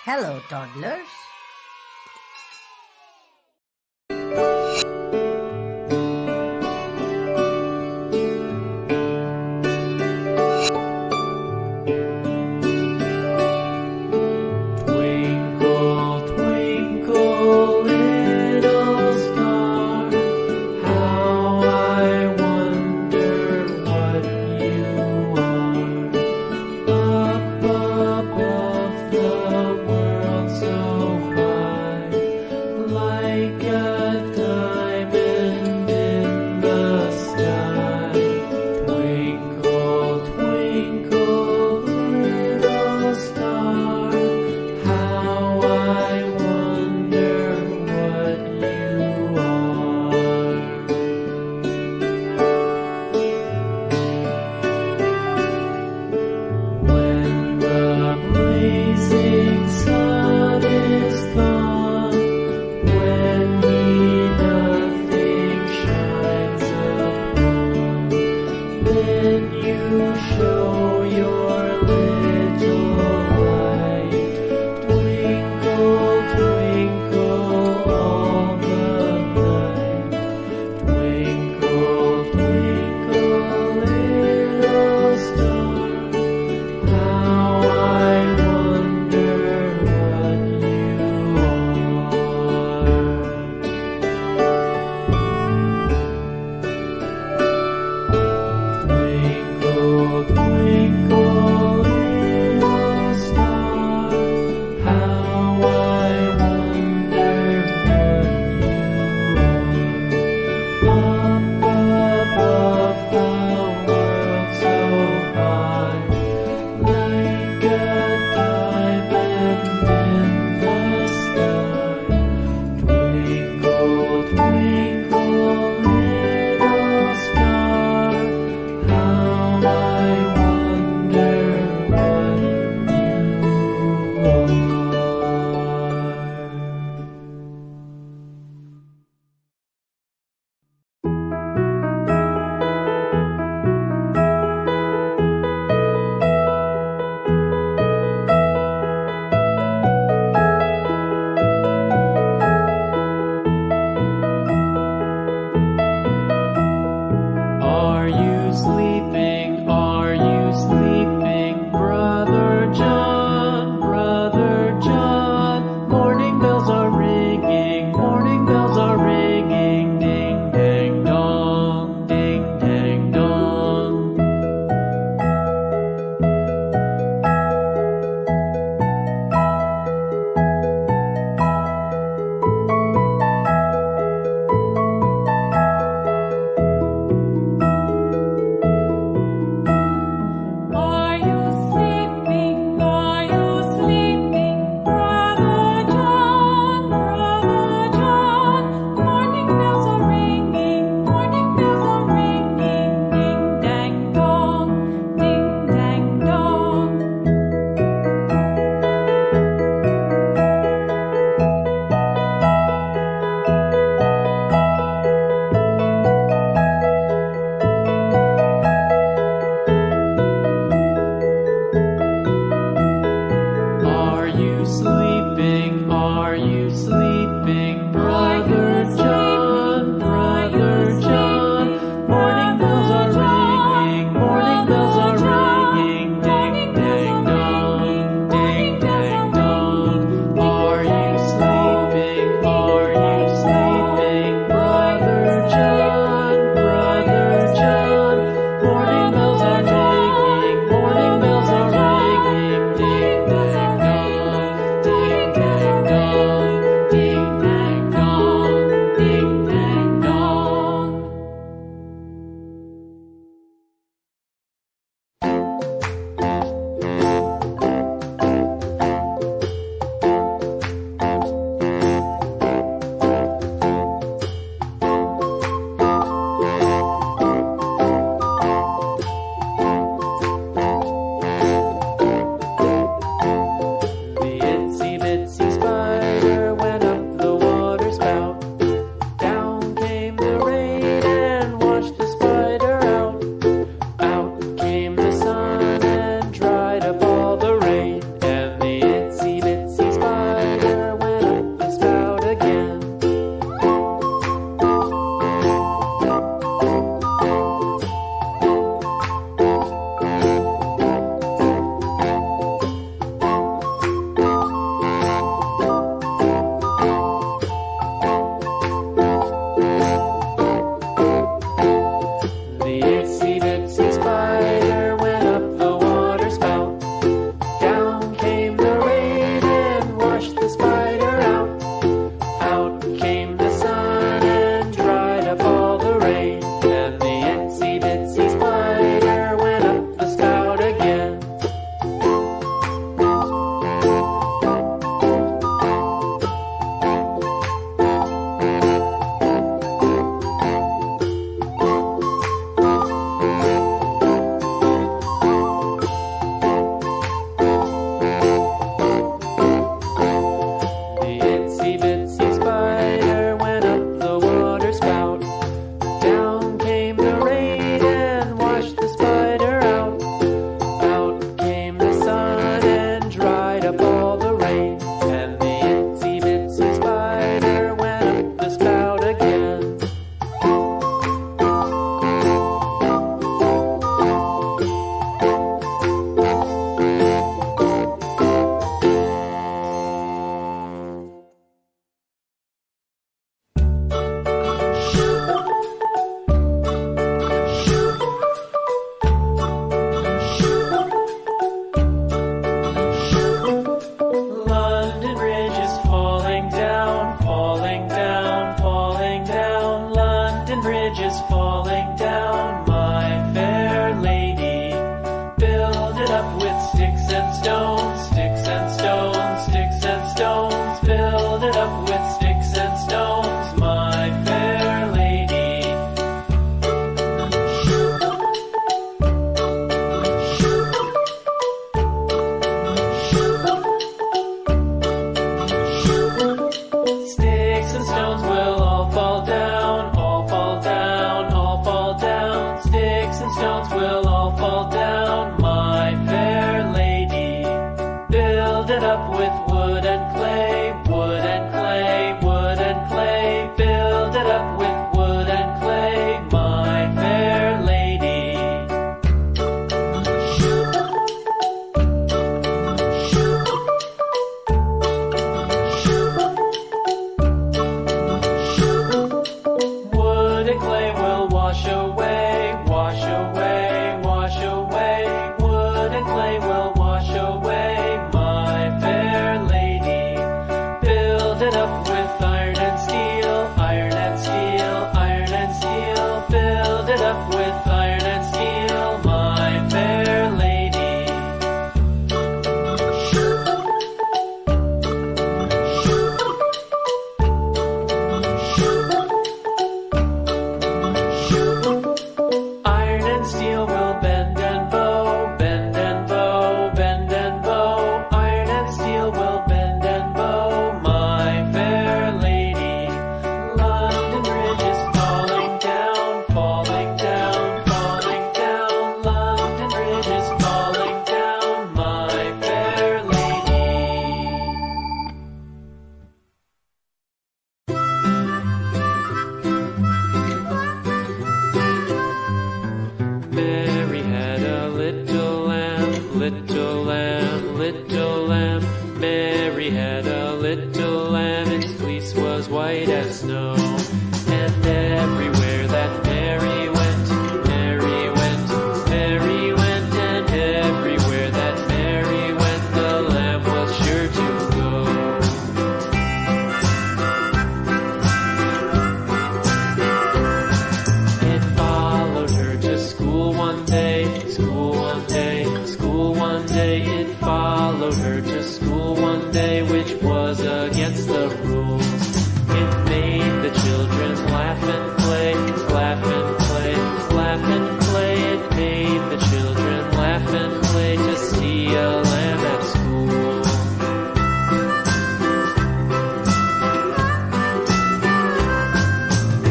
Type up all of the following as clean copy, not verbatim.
Hello, toddlers. Twinkle, twinkle, little star, how I wonder what you are. Up above the world so high, like a diamond in the sky. Twinkle, twinkle, little star, how I wonder what you are. When the blazing sun is gone, when he nothing shines upon, then you show your little light. Twinkle, twinkle all the night. Twinkle, twinkle, little star, how I wonder what you are. Twinkle, twinkle, little star, how I wonder what you are. Up above the world so high, like a diamond in the sky. Twinkle, twinkle, little star, how I wonder what you are. Are you sleeping? Are you sleeping, Brother John? Brother John, morning bells are ringing, morning bells are ringing, ding dang dong, ding dang dong. Are you sleeping? Are you sleeping, Brother John? Brother John, morning bells are ringing, morning bells are ringing, ding dang dong, ding dang dong. Are you sleeping? Are you sleeping, Brother John? Brother John, morning bells are ringing, morning bells are ringing, ding dang dong, ding dang dong. Are you sleeping? Are you sleeping, Brother John? Brother John, morning bells are ringing, morning bells are ringing, ding dang dong, ding up with wood and clay, wood and clay, wood and clay. Build it up with wood and clay, my fair lady. Wood and clay will wash away, wash away, wash away. Wood and clay will wash away, my fair lady. Build it up with iron and steel, iron and steel, iron and steel. Build it up with iron and steel, my fair lady. Iron and steel will bend and bow, bend and bow, bend and bow. Iron and steel will bend and bow, my fair lady. London Bridge is falling down, falling down, falling down. London Bridge is falling down, my fair lady. Mary had a little lamb, little lamb, little lamb. Mary had a little lamb, its fleece was white as snow. And everywhere that Mary went, Mary went, Mary went. And everywhere that Mary went, the lamb was sure to go. It followed her to school one day, school one day, school one day. It followed her to school one day, which was against the rules. It made the children laugh and play, laugh and play, laugh and play. It made the children laugh and play to see a lamb at school.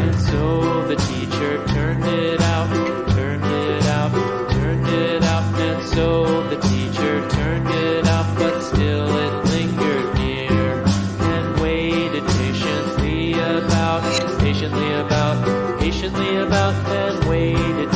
And so the teacher turned it out, turned it out, turned it out. And so the teacher turned it out, but still it lingered near and waited patiently about, patiently about, patiently about, and waited